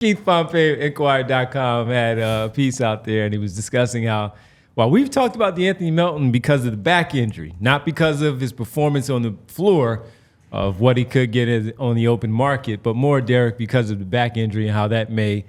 Keith Pompey of Inquirer.com had a piece out there, and he was discussing how, while we've talked about De'Anthony Melton because of the back injury, not because of his performance on the floor of what he could get on the open market, but more, Derek, because of the back injury and how that may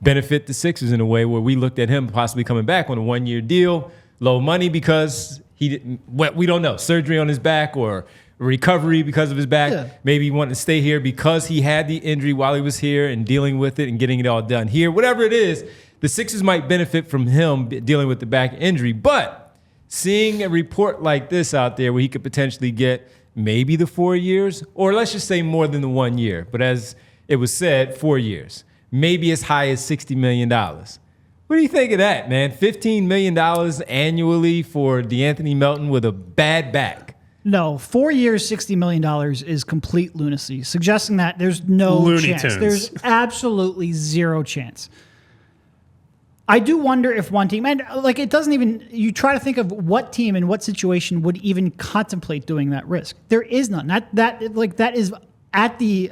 benefit the Sixers in a way where we looked at him possibly coming back on a one-year deal, low money because he didn't, we don't know, surgery on his back or recovery because of his back. Yeah. Maybe he wanted to stay here because he had the injury while he was here and dealing with it and getting it all done here. Whatever it is, the Sixers might benefit from him dealing with the back injury. But seeing a report like this out there where he could potentially get maybe the 4 years, or let's just say more than the 1 year, but as it was said, 4 years, maybe as high as $60 million. What do you think of that, man? $15 million annually for De'Anthony Melton with a bad back. No, 4 years, $60 million is complete lunacy, suggesting that there's no Looney chance. Tunes. There's absolutely zero chance. I do wonder if one team, and like it doesn't even, you try to think of what team in what situation would even contemplate doing that risk. There is none. That is at the,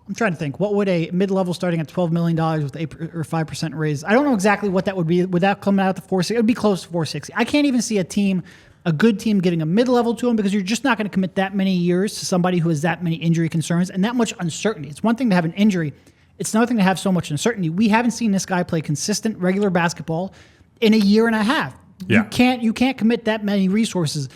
I'm trying to think, what would a mid-level starting at $12 million with 8 or 5% raise? I don't know exactly what that would be. Would that come out to 460? It would be close to 460. I can't even see a good team getting a mid-level to him because you're just not going to commit that many years to somebody who has that many injury concerns and that much uncertainty. It's one thing to have an injury. It's another thing to have so much uncertainty. We haven't seen this guy play consistent, regular basketball in a year and a half. Yeah. You can't commit that many resources.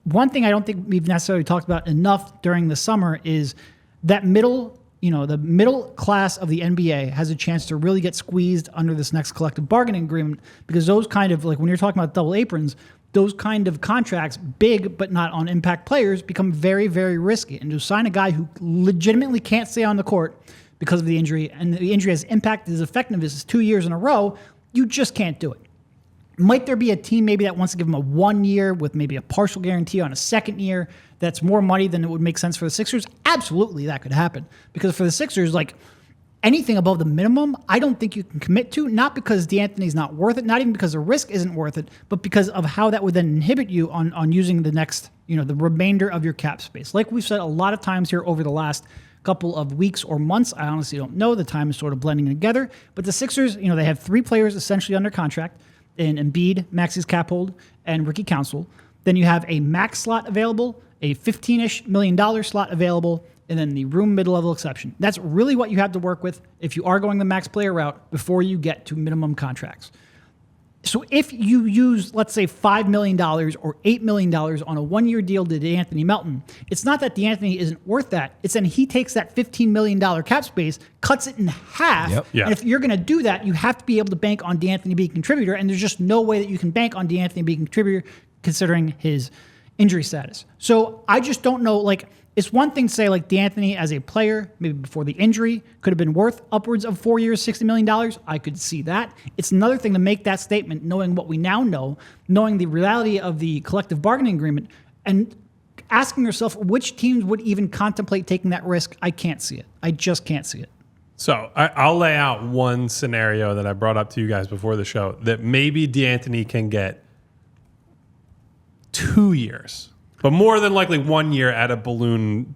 One thing I don't think we've necessarily talked about enough during the summer is that the middle class of the NBA has a chance to really get squeezed under this next collective bargaining agreement because those kind of, like when you're talking about double aprons, those kind of contracts, big but not on impact players, become very, very risky. And to sign a guy who legitimately can't stay on the court because of the injury, and the injury has impacted his effectiveness 2 years in a row, you just can't do it. Might there be a team maybe that wants to give him a 1 year with maybe a partial guarantee on a second year that's more money than it would make sense for the Sixers? Absolutely, that could happen. Because for the Sixers, anything above the minimum, I don't think you can commit to, not because De'Anthony's not worth it, not even because the risk isn't worth it, but because of how that would then inhibit you on using the next, the remainder of your cap space. Like we've said a lot of times here over the last couple of weeks or months, I honestly don't know. The time is sort of blending together. But the Sixers, they have 3 players essentially under contract in Embiid, Maxi's cap hold, and Ricky Council. Then you have a max slot available, a $15-ish million slot available, and then the room mid-level exception. That's really what you have to work with if you are going the max player route before you get to minimum contracts. So if you use, let's say, $5 million or $8 million on a 1 year deal to De'Anthony Melton, it's not that De'Anthony isn't worth that. It's then he takes that $15 million cap space, cuts it in half. Yep. Yeah. And if you're going to do that, you have to be able to bank on De'Anthony being a contributor, and there's just no way that you can bank on De'Anthony being a contributor considering his injury status. So I just don't know, it's one thing to say De'Anthony as a player, maybe before the injury, could have been worth upwards of 4 years, $60 million. I could see that. It's another thing to make that statement, knowing what we now know, knowing the reality of the collective bargaining agreement, and asking yourself which teams would even contemplate taking that risk. I can't see it. I just can't see it. So I'll lay out one scenario that I brought up to you guys before the show that maybe De'Anthony can get 2 years. But more than likely 1 year at a balloon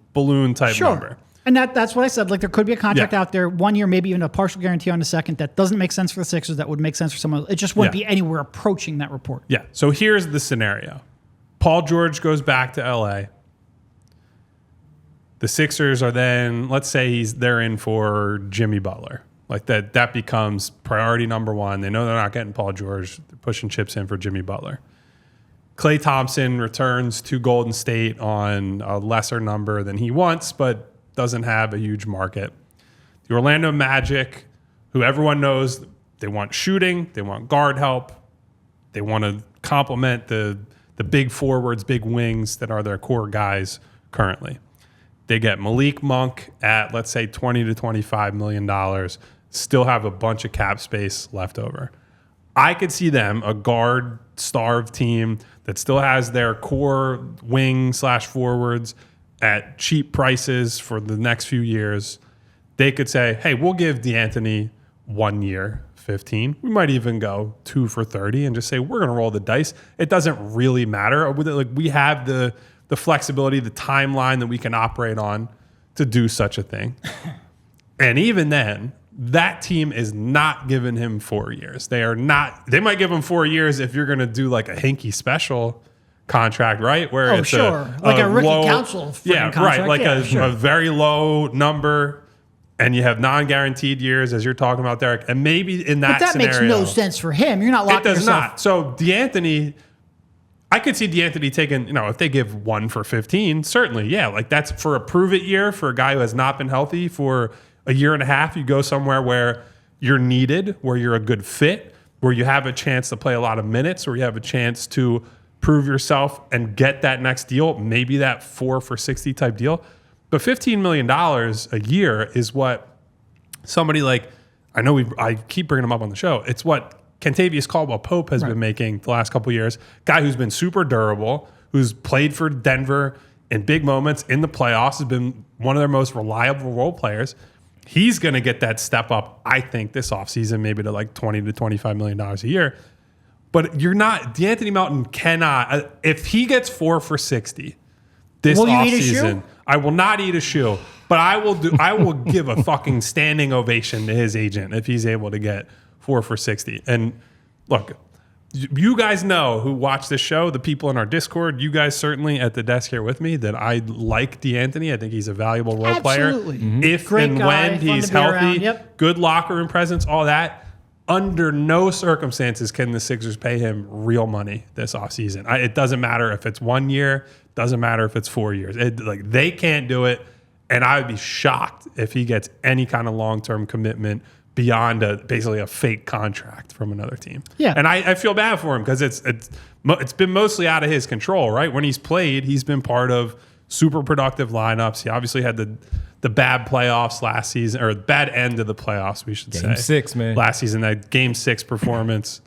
type number. And that's what I said. There could be a contract out there, 1 year, maybe even a partial guarantee on the second. That doesn't make sense for the Sixers. That would make sense for someone else. It just wouldn't be anywhere approaching that report. Yeah. So here's the scenario. Paul George goes back to LA. The Sixers are then, let's say they're in for Jimmy Butler. That becomes priority number one. They know they're not getting Paul George. They're pushing chips in for Jimmy Butler. Klay Thompson returns to Golden State on a lesser number than he wants, but doesn't have a huge market. The Orlando Magic, who everyone knows, they want shooting, they want guard help, they want to complement the big forwards, big wings that are their core guys currently. They get Malik Monk at, let's say, $20 to $25 million, still have a bunch of cap space left over. I could see them, a guard-starved team that still has their core wing/forwards at cheap prices for the next few years. They could say, hey, we'll give De'Anthony 1 year, 15. We might even go 2 for 30 and just say, we're going to roll the dice. It doesn't really matter. We have the flexibility, the timeline that we can operate on to do such a thing. And even then, That team is not giving him 4 years. They are not. They might give him 4 years if you're going to do like a Hinkie special contract, right? Where it's like a rookie low, council yeah, contract. right, like yeah, a very low number, and you have non-guaranteed years, as you're talking about, Derek. And maybe in that, but that scenario, makes no sense for him. You're not locking it does yourself. not. So De'Anthony, I could see De'Anthony taking, if they give 1 for 15, certainly, yeah, like that's for a prove-it year for a guy who has not been healthy for a year and a half. You go somewhere where you're needed, where you're a good fit, where you have a chance to play a lot of minutes, where you have a chance to prove yourself and get that next deal, maybe that 4 for 60 type deal. But $15 million a year is what somebody like, I keep bringing him up on the show. It's what Kentavious Caldwell-Pope has been making the last couple of years. Guy who's been super durable, who's played for Denver in big moments in the playoffs, has been one of their most reliable role players. He's going to get that step up, I think, this offseason, maybe to like $20 to $25 million a year. But you're not, De'Anthony Melton cannot, if he gets 4 for 60 this offseason, I will not eat a shoe, but I will give a fucking standing ovation to his agent if he's able to get 4 for 60. And look, you guys know who watch this show, the people in our Discord, you guys certainly at the desk here with me, that I like De'Anthony. I think he's a valuable role player. Mm-hmm. If Great and guy, when fun he's to be around. healthy, Yep. good locker room presence, all that. Under no circumstances can the Sixers pay him real money this offseason. It doesn't matter if it's 1 year, doesn't matter if it's 4 years. They can't do it, and I would be shocked if he gets any kind of long-term commitment beyond basically a fake contract from another team. Yeah. And I feel bad for him because it's been mostly out of his control, right? When he's played, he's been part of super productive lineups. He obviously had the bad playoffs last season, or bad end of the playoffs, we should say. Game 6, man. Last season, that Game 6 performance.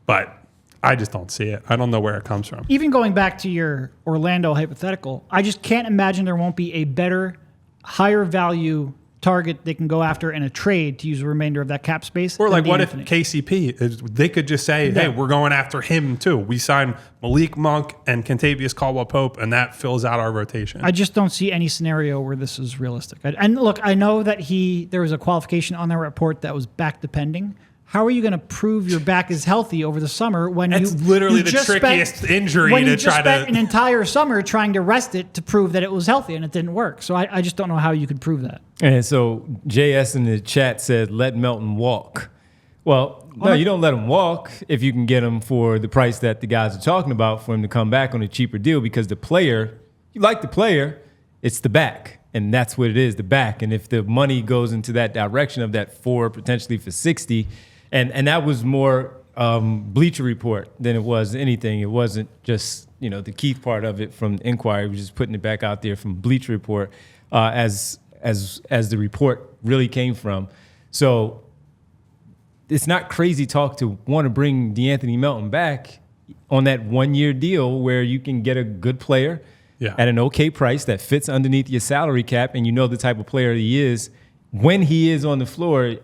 But I just don't see it. I don't know where it comes from. Even going back to your Orlando hypothetical, I just can't imagine there won't be a better, higher value target they can go after in a trade to use the remainder of that cap space. Or like, what if De'Anthony. KCP, they could just say, hey, we're going after him too. We signed Malik Monk and Kentavious Caldwell-Pope, and that fills out our rotation. I just don't see any scenario where this is realistic. And look, I know that there was a qualification on that report that was back depending. How are you going to prove your back is healthy over the summer when That's literally the trickiest injury when to you just try spent to... an entire summer trying to rest it to prove that it was healthy, and it didn't work. So I just don't know how you could prove that. And so JS in the chat said, let Melton walk. Well, no, you don't let him walk if you can get him for the price that the guys are talking about for him to come back on a cheaper deal, because the player, you like the player, it's the back. And that's what it is, the back. And if the money goes into that direction of that 4 potentially for 60, and that was more Bleacher Report than it was anything. It wasn't just, the Keith part of it from the Inquiry, was just putting it back out there from Bleacher Report as the report really came from. So it's not crazy talk to want to bring De'Anthony Melton back on that 1 year deal where you can get a good player at an okay price that fits underneath your salary cap, and the type of player he is. When he is on the floor,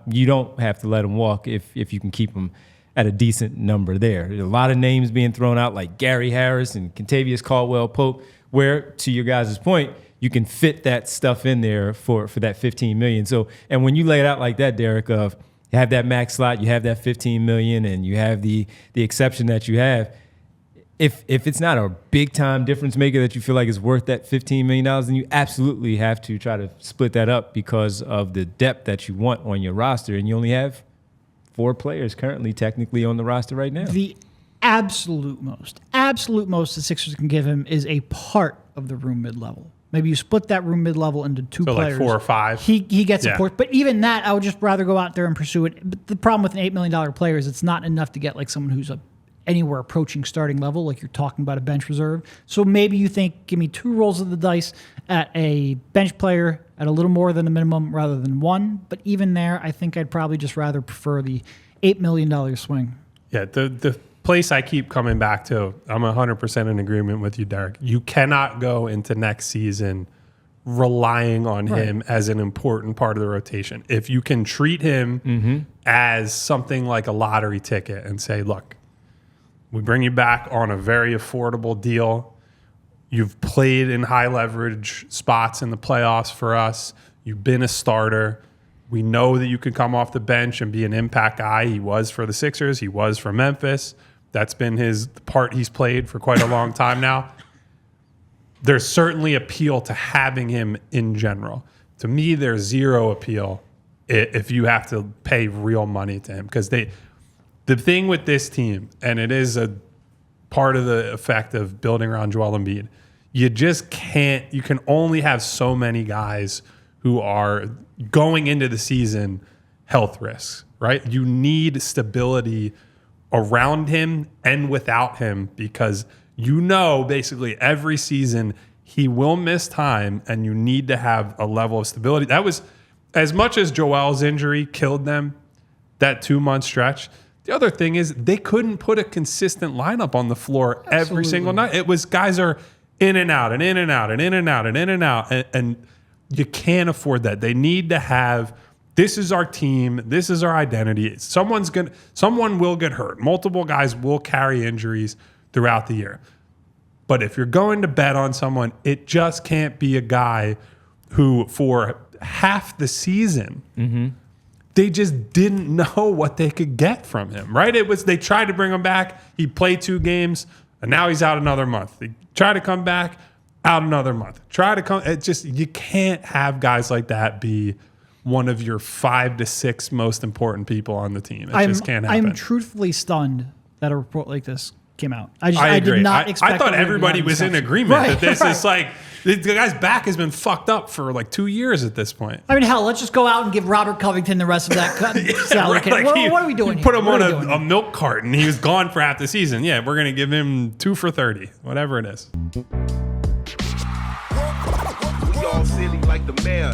you don't have to let him walk if you can keep him at a decent number there. There's a lot of names being thrown out like Gary Harris and Kentavious Caldwell-Pope, where, to your guys' point, you can fit that stuff in there for that $15 million. So, and when you lay it out like that, Derek, of you have that max slot, you have that $15 million, and you have the exception that you have. If it's not a big time difference maker that you feel like is worth that $15 million, then you absolutely have to try to split that up because of the depth that you want on your roster. And you only have 4 players currently technically on the roster right now. The absolute most the Sixers can give him is a part of the room mid-level. Maybe you split that room mid-level into 2 players. Like 4 or 5. He gets support. But even that, I would just rather go out there and pursue it. But the problem with an $8 million player is it's not enough to get like someone who's anywhere approaching starting level, like you're talking about a bench reserve. So maybe you think, give me 2 rolls of the dice at a bench player at a little more than the minimum rather than 1. But even there, I think I'd probably just rather prefer the $8 million swing. Yeah, the place I keep coming back to, I'm 100% in agreement with you, Derek. You cannot go into next season relying on him as an important part of the rotation. If you can treat him as something like a lottery ticket and say, look, we bring you back on a very affordable deal. You've played in high leverage spots in the playoffs for us. You've been a starter. We know that you can come off the bench and be an impact guy. He was for the Sixers. He was for Memphis. That's been the part he's played for quite a long time now. There's certainly appeal to having him in general. To me, there's zero appeal if you have to pay real money to him. Because the thing with this team, and it is a part of the effect of building around Joel Embiid, you just can't, you can only have so many guys who are going into the season health risks, right? You need stability around him and without him, because you know basically every season he will miss time, and you need to have a level of stability. That was, as much as Joel's injury killed them, that 2-month stretch, the other thing is they couldn't put a consistent lineup on the floor every single night. It was guys are in and out and in and out and in and out and in and out. And you can't afford that. They need to have, this is our team. This is our identity. Someone will get hurt. Multiple guys will carry injuries throughout the year. But if you're going to bet on someone, it just can't be a guy who for half the season, they just didn't know what they could get from him, right? They tried to bring him back. He played 2 games, and now he's out another month. They try to come back, out another month. You can't have guys like that be one of your 5 to 6 most important people on the team. It just can't happen. I'm truthfully stunned that a report like this came out. I agree. did not expect. I thought everybody was in agreement that this is like, the guy's back has been fucked up for like 2 years at this point. I mean, hell, let's just go out and give Robert Covington the rest of that salary cap. Like what are we doing? Put him on a milk carton. He was gone for half the season. Yeah, we're going to give him 2 for 30, whatever it is. We all silly like the mayor.